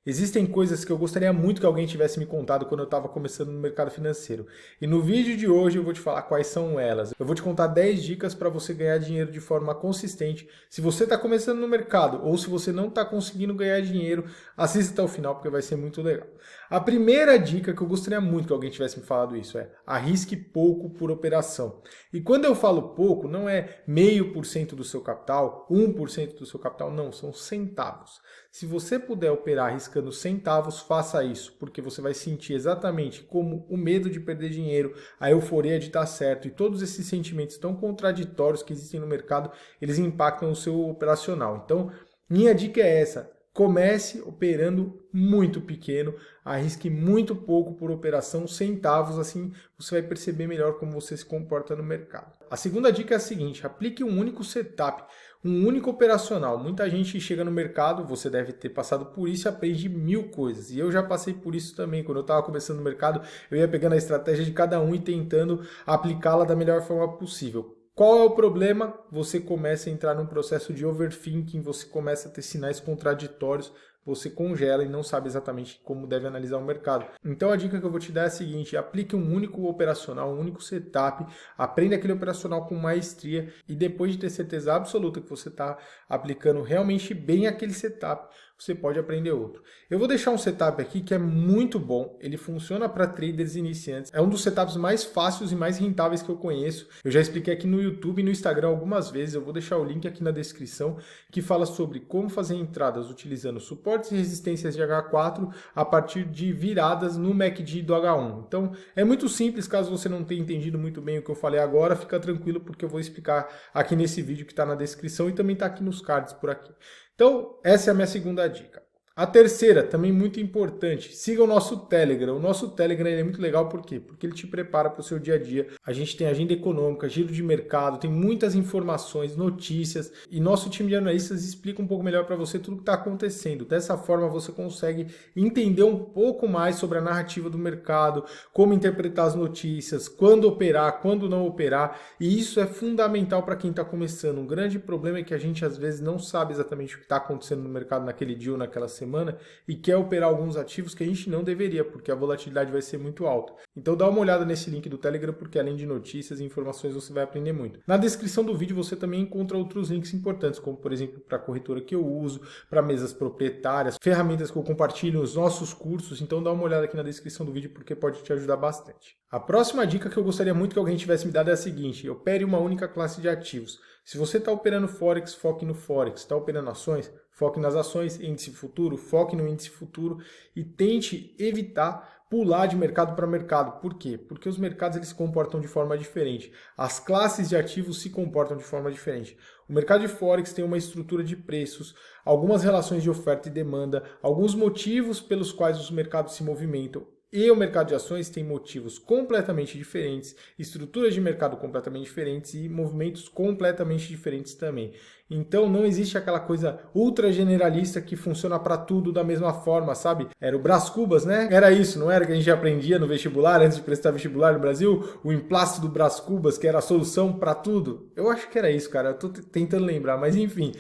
Existem coisas que eu gostaria muito que alguém tivesse me contado quando eu estava começando no mercado financeiro. E no vídeo de hoje eu vou te falar quais são elas. Eu vou te contar 10 dicas para você ganhar dinheiro de forma consistente. Se você está começando no mercado ou se você não está conseguindo ganhar dinheiro, assista até o final porque vai ser muito legal. A primeira dica que eu gostaria muito que alguém tivesse me falado isso é: arrisque pouco por operação. E quando eu falo pouco, não é 0,5% do seu capital, 1% do seu capital, não, são centavos. Se você puder operar arriscando centavos, faça isso, porque você vai sentir exatamente como o medo de perder dinheiro, a euforia de estar certo e todos esses sentimentos tão contraditórios que existem no mercado, eles impactam o seu operacional. Então, minha dica é essa: comece operando muito pequeno, arrisque muito pouco por operação, centavos, assim você vai perceber melhor como você se comporta no mercado. A segunda dica é a seguinte: aplique um único setup, um único operacional. Muita gente chega no mercado, você deve ter passado por isso e aprende 1000 coisas. E eu já passei por isso também. Quando eu estava começando no mercado, eu ia pegando a estratégia de cada um e tentando aplicá-la da melhor forma possível. Qual é o problema? Você começa a entrar num processo de overthinking, você começa a ter sinais contraditórios, você congela e não sabe exatamente como deve analisar o mercado. Então a dica que eu vou te dar é a seguinte: aplique um único operacional, um único setup, aprenda aquele operacional com maestria e depois de ter certeza absoluta que você está aplicando realmente bem aquele setup, você pode aprender outro. Eu vou deixar um setup aqui que é muito bom, ele funciona para traders iniciantes, é um dos setups mais fáceis e mais rentáveis que eu conheço. Eu já expliquei aqui no YouTube e no Instagram algumas vezes, eu vou deixar o link aqui na descrição, que fala sobre como fazer entradas utilizando suportes e resistências de H4 a partir de viradas no MACD do H1. Então é muito simples, caso você não tenha entendido muito bem o que eu falei agora, fica tranquilo porque eu vou explicar aqui nesse vídeo que está na descrição e também está aqui nos cards por aqui. Então, essa é a minha segunda dica. A terceira, também muito importante, siga o nosso Telegram. O nosso Telegram é muito legal, por quê? Porque ele te prepara para o seu dia a dia. A gente tem agenda econômica, giro de mercado, tem muitas informações, notícias, e nosso time de analistas explica um pouco melhor para você tudo o que está acontecendo. Dessa forma você consegue entender um pouco mais sobre a narrativa do mercado, como interpretar as notícias, quando operar, quando não operar, e isso é fundamental para quem está começando. Um grande problema é que a gente às vezes não sabe exatamente o que está acontecendo no mercado naquele dia ou naquela semana, e quer operar alguns ativos que a gente não deveria, porque a volatilidade vai ser muito alta. Então dá uma olhada nesse link do Telegram, porque além de notícias e informações você vai aprender muito. Na descrição do vídeo você também encontra outros links importantes, como por exemplo para a corretora que eu uso, para mesas proprietárias, ferramentas que eu compartilho, os nossos cursos. Então dá uma olhada aqui na descrição do vídeo, porque pode te ajudar bastante. A próxima dica que eu gostaria muito que alguém tivesse me dado é a seguinte: opere uma única classe de ativos. Se você está operando Forex, foque no Forex. Está operando ações, foque nas ações. Índice futuro, foque no índice futuro e tente evitar pular de mercado para mercado. Por quê? Porque os mercados eles se comportam de forma diferente. As classes de ativos se comportam de forma diferente. O mercado de Forex tem uma estrutura de preços, algumas relações de oferta e demanda, alguns motivos pelos quais os mercados se movimentam. E o mercado de ações tem motivos completamente diferentes, estruturas de mercado completamente diferentes e movimentos completamente diferentes também. Então não existe aquela coisa ultra generalista que funciona para tudo da mesma forma, sabe? Era o Brás Cubas, né? Era isso, não era que a gente aprendia no vestibular, antes de prestar vestibular no Brasil? O emplasto do Brás Cubas, que era a solução para tudo? Eu acho que era isso, cara. Eu tô tentando lembrar, mas enfim.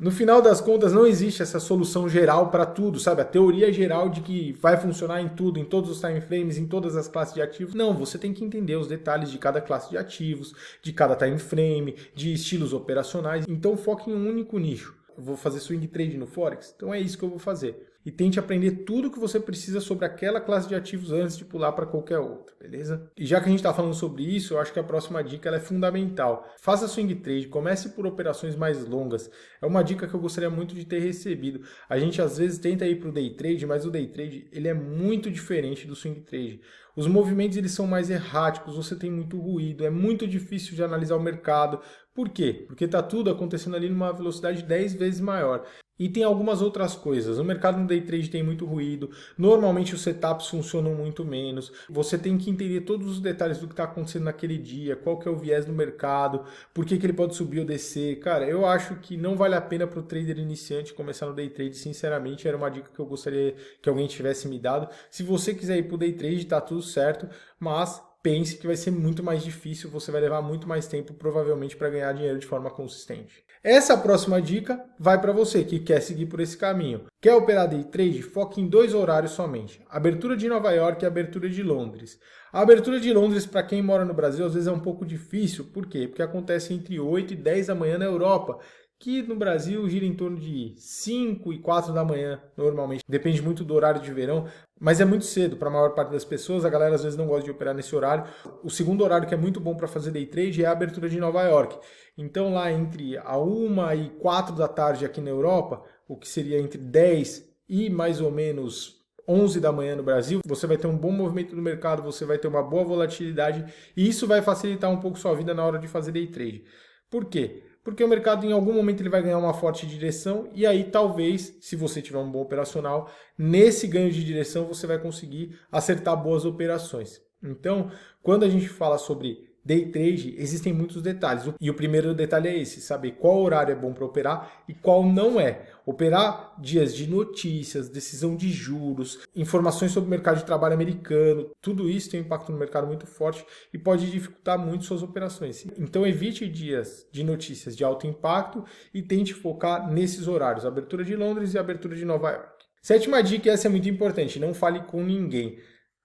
No final das contas, não existe essa solução geral para tudo, sabe? A teoria geral de que vai funcionar em tudo, em todos os time frames, em todas as classes de ativos. Não, você tem que entender os detalhes de cada classe de ativos, de cada time frame, de estilos operacionais. Então foque em um único nicho. Eu vou fazer swing trade no Forex, então é isso que eu vou fazer. E tente aprender tudo o que você precisa sobre aquela classe de ativos antes de pular para qualquer outra, beleza? E já que a gente está falando sobre isso, eu acho que a próxima dica ela é fundamental. Faça swing trade, comece por operações mais longas. É uma dica que eu gostaria muito de ter recebido. A gente às vezes tenta ir para o day trade, mas o day trade ele é muito diferente do swing trade. Os movimentos eles são mais erráticos, você tem muito ruído, é muito difícil de analisar o mercado. Por quê? Porque está tudo acontecendo ali numa velocidade 10 vezes maior. E tem algumas outras coisas. O mercado no day trade tem muito ruído. Normalmente os setups funcionam muito menos. Você tem que entender todos os detalhes do que está acontecendo naquele dia. Qual que é o viés do mercado. Por que ele pode subir ou descer. Cara, eu acho que não vale a pena para o trader iniciante começar no day trade. Sinceramente, era uma dica que eu gostaria que alguém tivesse me dado. Se você quiser ir para o day trade, tá tudo certo. Mas pense que vai ser muito mais difícil, você vai levar muito mais tempo provavelmente para ganhar dinheiro de forma consistente. Essa próxima dica vai para você que quer seguir por esse caminho. Quer operar day trade? Foque em 2 horários somente. Abertura de Nova York e abertura de Londres. A abertura de Londres, para quem mora no Brasil, às vezes é um pouco difícil. Por quê? Porque acontece entre 8 e 10 da manhã na Europa, que no Brasil gira em torno de 5 e 4 da manhã, normalmente. Depende muito do horário de verão, mas é muito cedo para a maior parte das pessoas. A galera às vezes não gosta de operar nesse horário. O segundo horário que é muito bom para fazer day trade é a abertura de Nova York. Então lá entre a 1 e 4 da tarde aqui na Europa, o que seria entre 10 e mais ou menos 11 da manhã no Brasil, você vai ter um bom movimento no mercado, você vai ter uma boa volatilidade e isso vai facilitar um pouco sua vida na hora de fazer day trade. Por quê? Porque o mercado em algum momento ele vai ganhar uma forte direção e aí talvez, se você tiver um bom operacional, nesse ganho de direção você vai conseguir acertar boas operações. Então, quando a gente fala sobre day trade, existem muitos detalhes. E o primeiro detalhe é esse, saber qual horário é bom para operar e qual não é. Operar dias de notícias, decisão de juros, informações sobre o mercado de trabalho americano, tudo isso tem um impacto no mercado muito forte e pode dificultar muito suas operações. Então evite dias de notícias de alto impacto e tente focar nesses horários, abertura de Londres e abertura de Nova York. Sétima dica, e essa é muito importante, não fale com ninguém.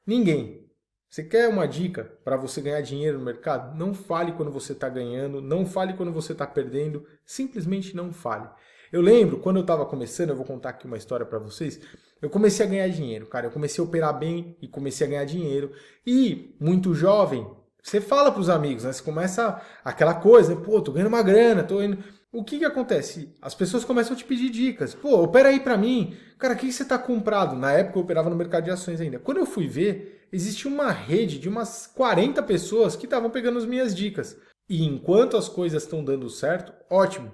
Ninguém. Você quer uma dica para você ganhar dinheiro no mercado? Não fale quando você está ganhando, não fale quando você está perdendo, simplesmente não fale. Eu lembro, quando eu estava começando, eu vou contar aqui uma história para vocês, eu comecei a ganhar dinheiro, cara, eu comecei a operar bem e comecei a ganhar dinheiro. E, muito jovem, você fala para os amigos, né? Você começa aquela coisa, né? Pô, tô ganhando uma grana, tô indo... O que acontece? As pessoas começam a te pedir dicas. Pô, opera aí para mim. Cara, o que você está comprado? Na época eu operava no mercado de ações ainda. Quando eu fui ver, existia uma rede de umas 40 pessoas que estavam pegando as minhas dicas. E enquanto as coisas estão dando certo, ótimo.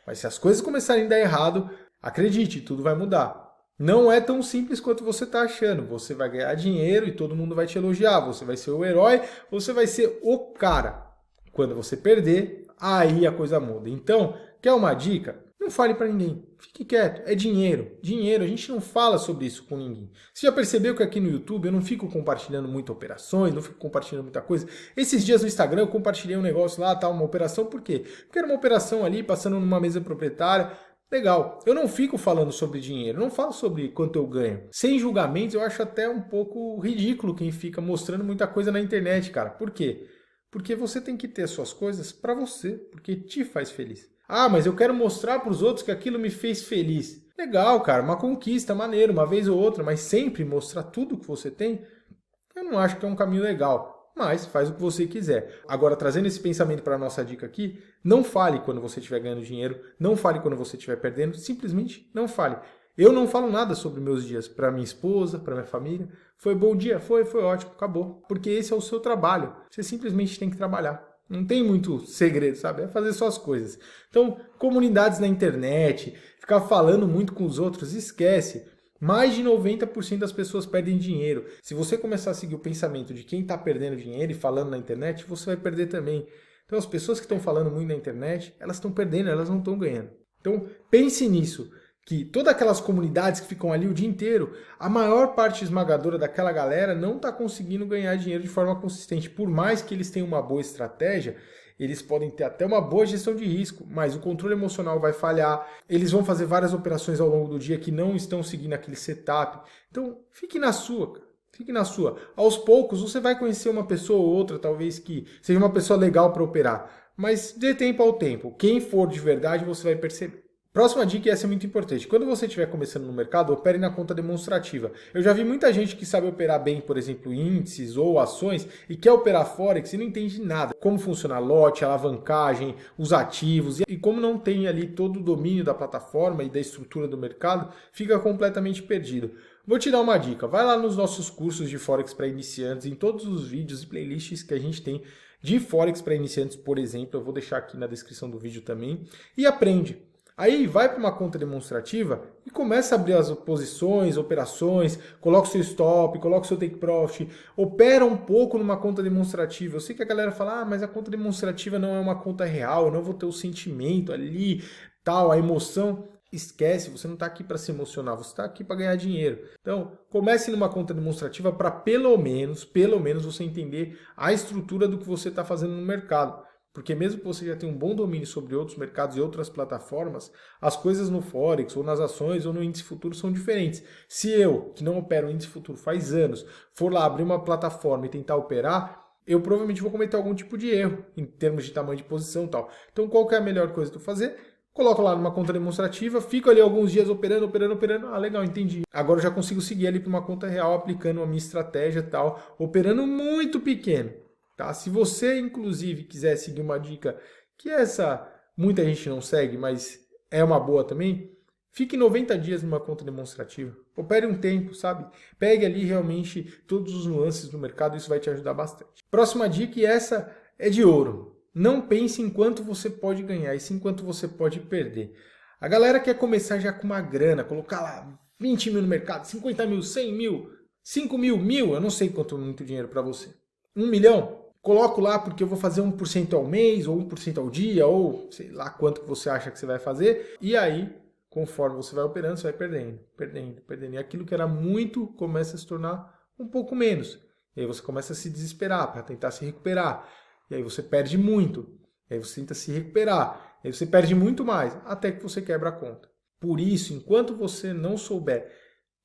Mas se as coisas começarem a dar errado, acredite, tudo vai mudar. Não é tão simples quanto você está achando. Você vai ganhar dinheiro e todo mundo vai te elogiar. Você vai ser o herói, você vai ser o cara. Quando você perder, aí a coisa muda. Então, quer uma dica? Não fale para ninguém. Fique quieto. É dinheiro. Dinheiro, a gente não fala sobre isso com ninguém. Você já percebeu que aqui no YouTube eu não fico compartilhando muitas operações, não fico compartilhando muita coisa? Esses dias no Instagram eu compartilhei um negócio lá, tá, uma operação, por quê? Porque era uma operação ali, passando numa mesa proprietária. Legal. Eu não fico falando sobre dinheiro, eu não falo sobre quanto eu ganho. Sem julgamentos, eu acho até um pouco ridículo quem fica mostrando muita coisa na internet, cara. Por quê? Porque você tem que ter suas coisas para você, porque te faz feliz. Ah, mas eu quero mostrar para os outros que aquilo me fez feliz. Legal, cara, uma conquista, maneiro, uma vez ou outra, mas sempre mostrar tudo que você tem, eu não acho que é um caminho legal. Mas faz o que você quiser. Agora, trazendo esse pensamento para a nossa dica aqui, não fale quando você estiver ganhando dinheiro, não fale quando você estiver perdendo, simplesmente não fale. Eu não falo nada sobre meus dias para minha esposa, para minha família. Foi bom dia? Foi ótimo, acabou. Porque esse é o seu trabalho. Você simplesmente tem que trabalhar. Não tem muito segredo, sabe? É fazer suas coisas. Então, comunidades na internet, ficar falando muito com os outros, esquece. Mais de 90% das pessoas perdem dinheiro. Se você começar a seguir o pensamento de quem está perdendo dinheiro e falando na internet, você vai perder também. Então, as pessoas que estão falando muito na internet, elas estão perdendo, elas não estão ganhando. Então, pense nisso. Que todas aquelas comunidades que ficam ali o dia inteiro, a maior parte esmagadora daquela galera não está conseguindo ganhar dinheiro de forma consistente. Por mais que eles tenham uma boa estratégia, eles podem ter até uma boa gestão de risco, mas o controle emocional vai falhar, eles vão fazer várias operações ao longo do dia que não estão seguindo aquele setup. Então, fique na sua, cara. Fique na sua. Aos poucos, você vai conhecer uma pessoa ou outra, talvez que seja uma pessoa legal para operar, mas dê tempo ao tempo. Quem for de verdade, você vai perceber. Próxima dica, e essa é muito importante. Quando você estiver começando no mercado, opere na conta demonstrativa. Eu já vi muita gente que sabe operar bem, por exemplo, índices ou ações e quer operar Forex e não entende nada. Como funciona lote, alavancagem, os ativos e como não tem ali todo o domínio da plataforma e da estrutura do mercado, fica completamente perdido. Vou te dar uma dica. Vai lá nos nossos cursos de Forex para iniciantes, em todos os vídeos e playlists que a gente tem de Forex para iniciantes, por exemplo. Eu vou deixar aqui na descrição do vídeo também. E aprende. Aí vai para uma conta demonstrativa e começa a abrir as posições, operações, coloca o seu stop, coloca o seu take profit, opera um pouco numa conta demonstrativa. Eu sei que a galera fala, mas a conta demonstrativa não é uma conta real, eu não vou ter o sentimento ali, tal, a emoção. esquece, você não está aqui para se emocionar, você está aqui para ganhar dinheiro. Então, comece numa conta demonstrativa para pelo menos você entender a estrutura do que você está fazendo no mercado. Porque mesmo que você já tenha um bom domínio sobre outros mercados e outras plataformas, as coisas no Forex, ou nas ações, ou no índice futuro são diferentes. Se eu, que não opero índice futuro faz anos, for lá abrir uma plataforma e tentar operar, eu provavelmente vou cometer algum tipo de erro em termos de tamanho de posição e tal. Então, qual que é a melhor coisa de tu fazer? Coloco lá numa conta demonstrativa, fico ali alguns dias operando. Ah, legal, entendi. Agora eu já consigo seguir ali para uma conta real, aplicando a minha estratégia e tal, operando muito pequeno. Tá? Se você, inclusive, quiser seguir uma dica que essa muita gente não segue, mas é uma boa também, fique 90 dias numa conta demonstrativa. Opere um tempo, sabe? Pegue ali realmente todos os nuances do mercado, isso vai te ajudar bastante. Próxima dica, e essa é de ouro. Não pense em quanto você pode ganhar, e sim quanto você pode perder. A galera quer começar já com uma grana, colocar lá 20 mil no mercado, 50 mil, 100 mil, 5 mil, 1.000, eu não sei quanto é muito dinheiro para você. 1 milhão? Coloco lá porque eu vou fazer 1% ao mês, ou 1% ao dia, ou sei lá quanto que você acha que você vai fazer. E aí, conforme você vai operando, você vai perdendo. E aquilo que era muito começa a se tornar um pouco menos. E aí você começa a se desesperar para tentar se recuperar. E aí você perde muito. E aí você tenta se recuperar. E aí você perde muito mais, até que você quebra a conta. Por isso, enquanto você não souber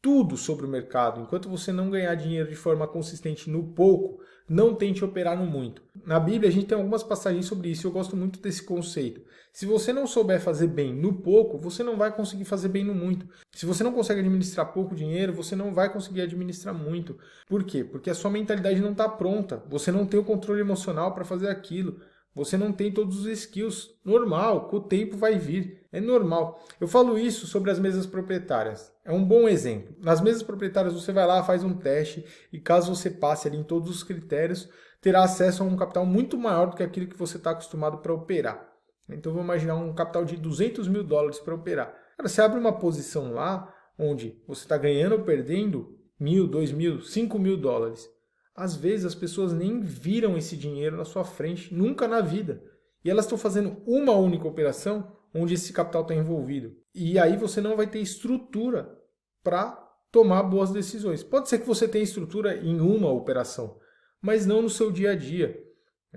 tudo sobre o mercado, enquanto você não ganhar dinheiro de forma consistente no pouco, não tente operar no muito. Na Bíblia a gente tem algumas passagens sobre isso e eu gosto muito desse conceito. Se você não souber fazer bem no pouco, você não vai conseguir fazer bem no muito. Se você não consegue administrar pouco dinheiro, você não vai conseguir administrar muito. Por quê? Porque a sua mentalidade não está pronta. Você não tem o controle emocional para fazer aquilo. Você não tem todos os skills. Normal, com o tempo vai vir. É normal. Eu falo isso sobre as mesas proprietárias. É um bom exemplo. Nas mesas proprietárias você vai lá, faz um teste e caso você passe ali em todos os critérios, terá acesso a um capital muito maior do que aquilo que você está acostumado para operar. Então vamos imaginar um capital de 200 mil dólares para operar. Cara, você abre uma posição lá onde você está ganhando ou perdendo 1.000, 2.000, 5.000 dólares. Às vezes as pessoas nem viram esse dinheiro na sua frente, nunca na vida. E elas estão fazendo uma única operação onde esse capital está envolvido. E aí você não vai ter estrutura para tomar boas decisões. Pode ser que você tenha estrutura em uma operação, mas não no seu dia a dia.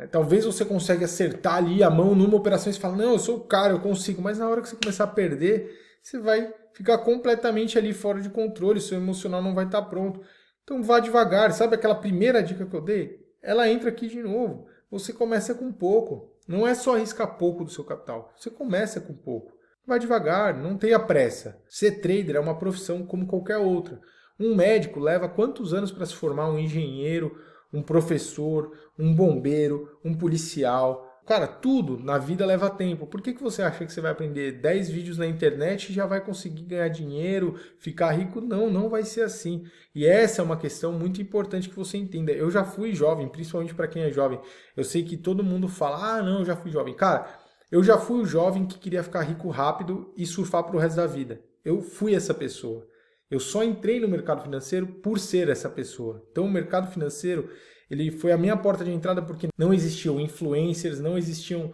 Talvez você consiga acertar ali a mão numa operação e você fala, não, eu sou o cara, eu consigo. Mas na hora que você começar a perder, você vai ficar completamente ali fora de controle, seu emocional não vai estar pronto. Então vá devagar, sabe aquela primeira dica que eu dei? Ela entra aqui de novo. Você começa com pouco. Não é só arriscar pouco do seu capital. Você começa com pouco. Vai devagar, não tenha pressa. Ser trader é uma profissão como qualquer outra. Um médico leva quantos anos para se formar? Um engenheiro, um professor, um bombeiro, um policial. Cara, tudo na vida leva tempo. Por que você acha que você vai aprender 10 vídeos na internet e já vai conseguir ganhar dinheiro, ficar rico? Não, não vai ser assim. E essa é uma questão muito importante que você entenda. Eu já fui jovem, principalmente para quem é jovem. Eu sei que todo mundo fala, ah, não, eu já fui jovem. Cara, eu já fui o jovem que queria ficar rico rápido e surfar para o resto da vida. Eu fui essa pessoa. Eu só entrei no mercado financeiro por ser essa pessoa. Então o mercado financeiro, ele foi a minha porta de entrada porque não existiam influencers, não existiam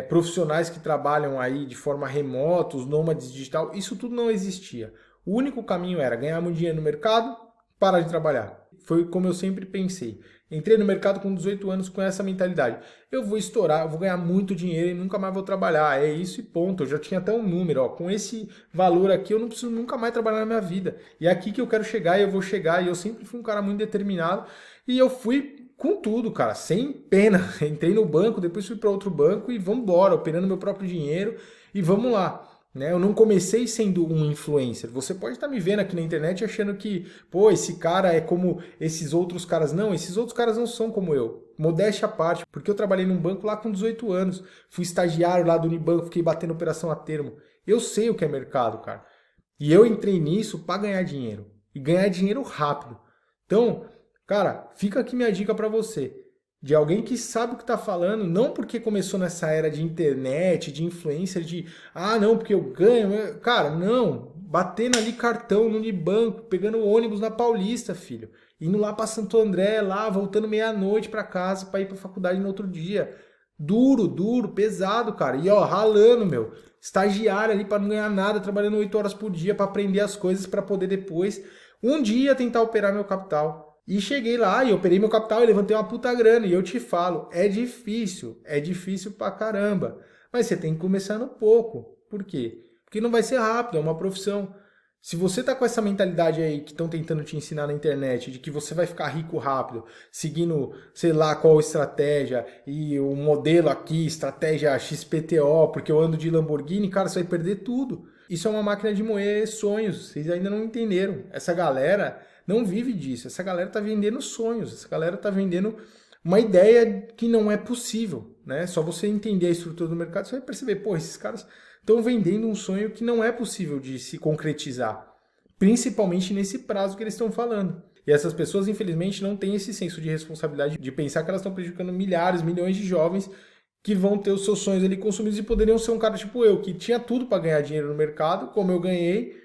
profissionais que trabalham aí de forma remota, os nômades digital, isso tudo não existia. O único caminho era ganhar muito dinheiro no mercado, parar de trabalhar. Foi como eu sempre pensei. Entrei no mercado com 18 anos com essa mentalidade. Eu vou estourar, eu vou ganhar muito dinheiro e nunca mais vou trabalhar. É isso e ponto. Eu já tinha até um número. Ó. Com esse valor aqui eu não preciso nunca mais trabalhar na minha vida. E é aqui que eu quero chegar e eu vou chegar. E eu sempre fui um cara muito determinado. E eu fui com tudo, cara, sem pena. Entrei no banco, depois fui para outro banco e vamos embora, operando meu próprio dinheiro e vamos lá. Eu não comecei sendo um influencer. Você pode estar me vendo aqui na internet achando que, pô, esse cara é como esses outros caras. Não, esses outros caras não são como eu. Modéstia à parte, porque eu trabalhei num banco lá com 18 anos. Fui estagiário lá do Unibanco, fiquei batendo operação a termo. Eu sei o que é mercado, cara. E eu entrei nisso para ganhar dinheiro. E ganhar dinheiro rápido. Então, cara, fica aqui minha dica para você. De alguém que sabe o que está falando, não porque começou nessa era de internet, de influencer, de não, porque eu ganho. Cara, não. Batendo ali cartão no Unibanco, pegando ônibus na Paulista, filho. Indo lá para Santo André, lá, voltando meia-noite para casa para ir para faculdade no outro dia. Duro, pesado, cara. E ó, ralando, meu. estagiário ali para não ganhar nada, trabalhando 8 horas por dia para aprender as coisas para poder depois, um dia, tentar operar meu capital. E cheguei lá e operei meu capital e levantei uma puta grana. E eu te falo, é difícil pra caramba. Mas você tem que começar no pouco. Por quê? Porque não vai ser rápido, é uma profissão. Se você tá com essa mentalidade aí que estão tentando te ensinar na internet, de que você vai ficar rico rápido, seguindo, sei lá, qual estratégia, e o modelo aqui, estratégia XPTO, porque eu ando de Lamborghini, cara, você vai perder tudo. Isso é uma máquina de moer sonhos, vocês ainda não entenderam. Essa galera não vive disso, essa galera tá vendendo sonhos, essa galera tá vendendo uma ideia que não é possível, né? Só você entender a estrutura do mercado, você vai perceber, pô, esses caras estão vendendo um sonho que não é possível de se concretizar, principalmente nesse prazo que eles estão falando. E essas pessoas, infelizmente, não têm esse senso de responsabilidade de pensar que elas estão prejudicando milhares, milhões de jovens que vão ter os seus sonhos ali consumidos e poderiam ser um cara tipo eu, que tinha tudo para ganhar dinheiro no mercado, como eu ganhei,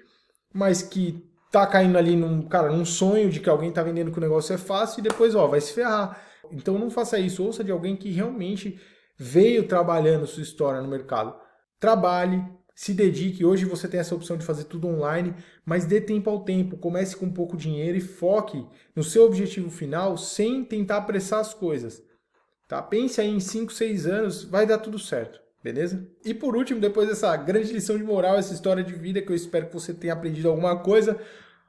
mas que tá caindo ali num sonho de que alguém tá vendendo que o negócio é fácil e depois, vai se ferrar. Então não faça isso, ouça de alguém que realmente veio trabalhando sua história no mercado. Trabalhe, se dedique. Hoje você tem essa opção de fazer tudo online, mas dê tempo ao tempo. Comece com pouco dinheiro e foque no seu objetivo final sem tentar apressar as coisas. Tá? Pense aí em 5, 6 anos, vai dar tudo certo. Beleza? E por último, depois dessa grande lição de moral, essa história de vida que eu espero que você tenha aprendido alguma coisa,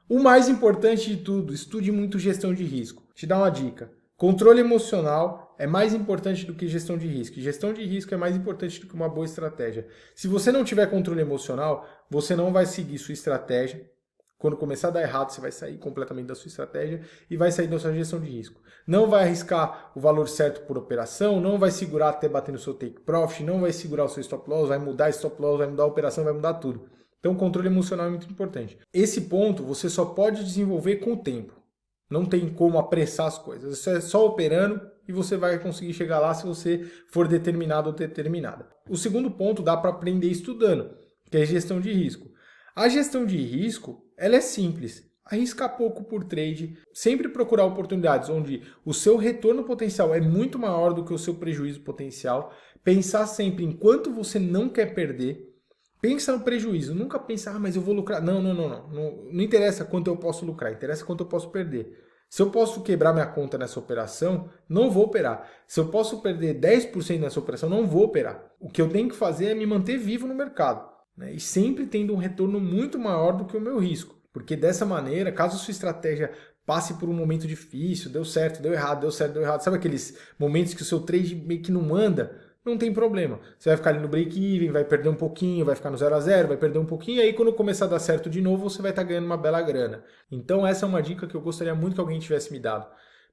o mais importante de tudo, estude muito gestão de risco. Te dar uma dica. Controle emocional é mais importante do que gestão de risco. Gestão de risco é mais importante do que uma boa estratégia. Se você não tiver controle emocional, você não vai seguir sua estratégia. Quando começar a dar errado, você vai sair completamente da sua estratégia e vai sair da sua gestão de risco. Não vai arriscar o valor certo por operação, não vai segurar até bater no seu take profit, não vai segurar o seu stop loss, vai mudar stop loss, vai mudar a operação, vai mudar tudo. Então, o controle emocional é muito importante. Esse ponto você só pode desenvolver com o tempo. Não tem como apressar as coisas. Isso é só operando e você vai conseguir chegar lá se você for determinado ou determinada. O segundo ponto dá para aprender estudando, que é gestão de risco. A gestão de risco, ela é simples. Arriscar pouco por trade, sempre procurar oportunidades onde o seu retorno potencial é muito maior do que o seu prejuízo potencial. Pensar sempre em quanto você não quer perder. Pensa no prejuízo, nunca pensa, mas eu vou lucrar. Não interessa quanto eu posso lucrar, interessa quanto eu posso perder. Se eu posso quebrar minha conta nessa operação, não vou operar. Se eu posso perder 10% nessa operação, não vou operar. O que eu tenho que fazer é me manter vivo no mercado, né? E sempre tendo um retorno muito maior do que o meu risco. Porque dessa maneira, caso a sua estratégia passe por um momento difícil, deu certo, deu errado, deu certo, deu errado, sabe aqueles momentos que o seu trade meio que não anda? Não tem problema. Você vai ficar ali no break-even, vai perder um pouquinho, vai ficar no 0 a 0, vai perder um pouquinho, e aí quando começar a dar certo de novo, você vai estar ganhando uma bela grana. Então essa é uma dica que eu gostaria muito que alguém tivesse me dado.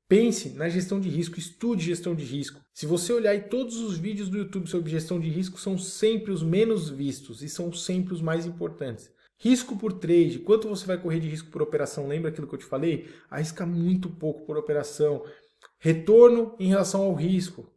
Pense na gestão de risco, estude gestão de risco. Se você olhar aí todos os vídeos do YouTube sobre gestão de risco, são sempre os menos vistos e são sempre os mais importantes. Risco por trade, quanto você vai correr de risco por operação? Lembra aquilo que eu te falei? Arrisca muito pouco por operação. Retorno em relação ao risco.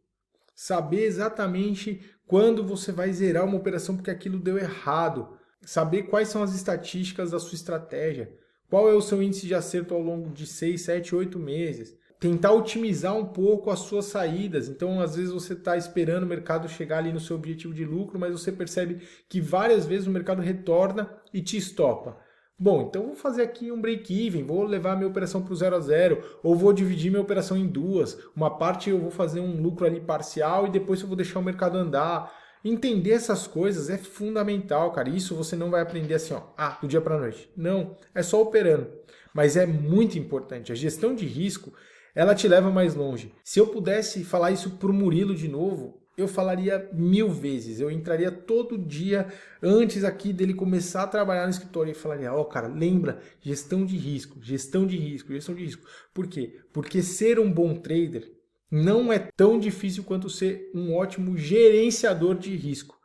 Saber exatamente quando você vai zerar uma operação porque aquilo deu errado. Saber quais são as estatísticas da sua estratégia. Qual é o seu índice de acerto ao longo de 6, 7, 8 meses. Tentar otimizar um pouco as suas saídas. Então, às vezes você está esperando o mercado chegar ali no seu objetivo de lucro, mas você percebe que várias vezes o mercado retorna e te estopa. Bom, então vou fazer aqui um break-even, vou levar minha operação para o 0 a 0, ou vou dividir minha operação em duas. Uma parte eu vou fazer um lucro ali parcial e depois eu vou deixar o mercado andar. Entender essas coisas é fundamental, cara. Isso você não vai aprender assim, do dia para a noite. Não, é só operando. Mas é muito importante. A gestão de risco, ela te leva mais longe. Se eu pudesse falar isso para o Murilo de novo, eu falaria 1000 vezes. Eu entraria todo dia antes aqui dele começar a trabalhar no escritório e falaria, cara, lembra, gestão de risco, gestão de risco, gestão de risco. Por quê? Porque ser um bom trader não é tão difícil quanto ser um ótimo gerenciador de risco.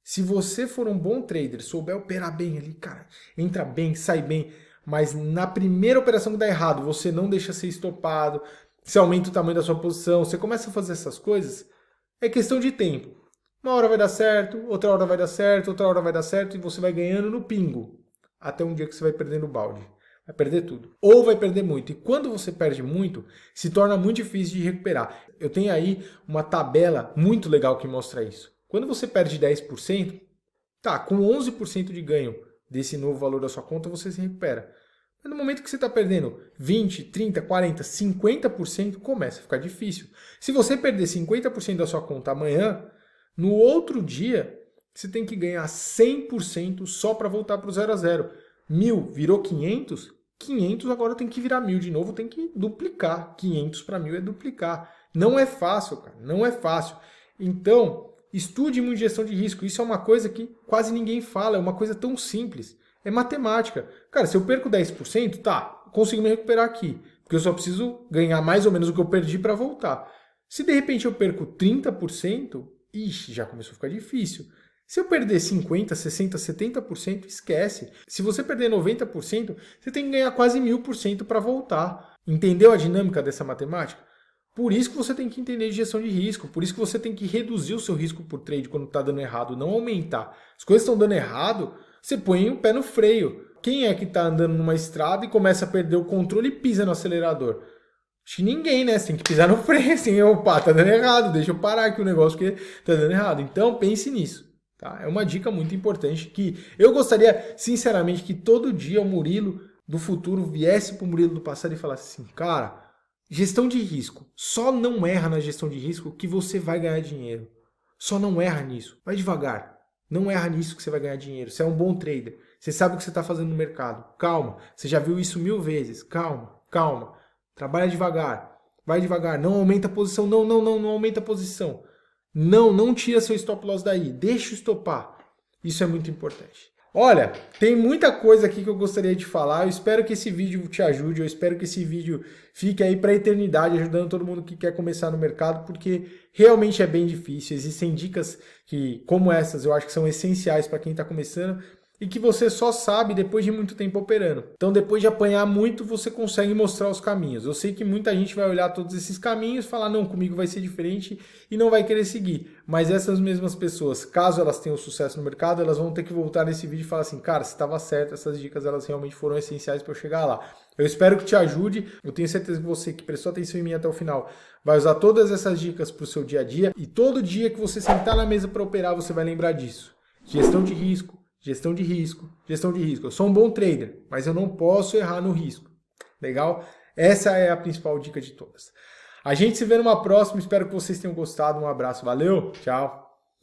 Se você for um bom trader, souber operar bem ali, cara, entra bem, sai bem, mas na primeira operação que dá errado, você não deixa ser estopado, você aumenta o tamanho da sua posição, você começa a fazer essas coisas, é questão de tempo. Uma hora vai dar certo, outra hora vai dar certo, outra hora vai dar certo e você vai ganhando no pingo. Até um dia que você vai perdendo o balde. Vai perder tudo. Ou vai perder muito. E quando você perde muito, se torna muito difícil de recuperar. Eu tenho aí uma tabela muito legal que mostra isso. Quando você perde 10%, Tá, com 11% de ganho desse novo valor da sua conta, você se recupera. Mas no momento que você está perdendo 20, 30, 40, 50%, começa a ficar difícil. Se você perder 50% da sua conta amanhã, no outro dia, você tem que ganhar 100% só para voltar para o 0 a 0. 1.000 virou 500, 500 agora tem que virar 1.000 de novo, tem que duplicar. 500 para 1.000 é duplicar. Não é fácil, cara, não é fácil. Então, estude muito gestão de risco. Isso é uma coisa que quase ninguém fala, é uma coisa tão simples. É matemática. Cara, se eu perco 10%, tá, consigo me recuperar aqui. Porque eu só preciso ganhar mais ou menos o que eu perdi para voltar. Se de repente eu perco 30%, ixi, já começou a ficar difícil. Se eu perder 50%, 60%, 70%, esquece. Se você perder 90%, você tem que ganhar quase 1.000% para voltar. Entendeu a dinâmica dessa matemática? Por isso que você tem que entender de gestão de risco. Por isso que você tem que reduzir o seu risco por trade quando está dando errado, não aumentar. As coisas estão dando errado, você põe o pé no freio. Quem é que está andando numa estrada e começa a perder o controle e pisa no acelerador? Acho que ninguém, né? Você tem que pisar no freio, assim, opa, tá dando errado, deixa eu parar aqui o negócio porque tá dando errado. Então pense nisso, tá? É uma dica muito importante que eu gostaria, sinceramente, que todo dia o Murilo do futuro viesse pro Murilo do passado e falasse assim, cara, gestão de risco, só não erra na gestão de risco que você vai ganhar dinheiro. Só não erra nisso, vai devagar. Não erra nisso que você vai ganhar dinheiro. Você é um bom trader. Você sabe o que você está fazendo no mercado. Calma. Você já viu isso 1000 vezes. Calma, calma. Trabalha devagar. Vai devagar. Não aumenta a posição. Não aumenta a posição. Não tira seu stop loss daí. Deixa o estopar. Isso é muito importante. Olha, tem muita coisa aqui que eu gostaria de falar. Eu espero que esse vídeo te ajude. Eu espero que esse vídeo fique aí para a eternidade, ajudando todo mundo que quer começar no mercado, porque realmente é bem difícil. Existem dicas que, como essas, eu acho que são essenciais para quem está começando e que você só sabe depois de muito tempo operando. Então, depois de apanhar muito, você consegue mostrar os caminhos. Eu sei que muita gente vai olhar todos esses caminhos e falar, não, comigo vai ser diferente e não vai querer seguir. Mas essas mesmas pessoas, caso elas tenham sucesso no mercado, elas vão ter que voltar nesse vídeo e falar assim, cara, se estava certo, essas dicas elas realmente foram essenciais para eu chegar lá. Eu espero que te ajude. Eu tenho certeza que você que prestou atenção em mim até o final vai usar todas essas dicas para o seu dia a dia. E todo dia que você sentar na mesa para operar, você vai lembrar disso. Gestão de risco, gestão de risco, gestão de risco. Eu sou um bom trader, mas eu não posso errar no risco. Legal? Essa é a principal dica de todas. A gente se vê numa próxima. Espero que vocês tenham gostado. Um abraço. Valeu. Tchau.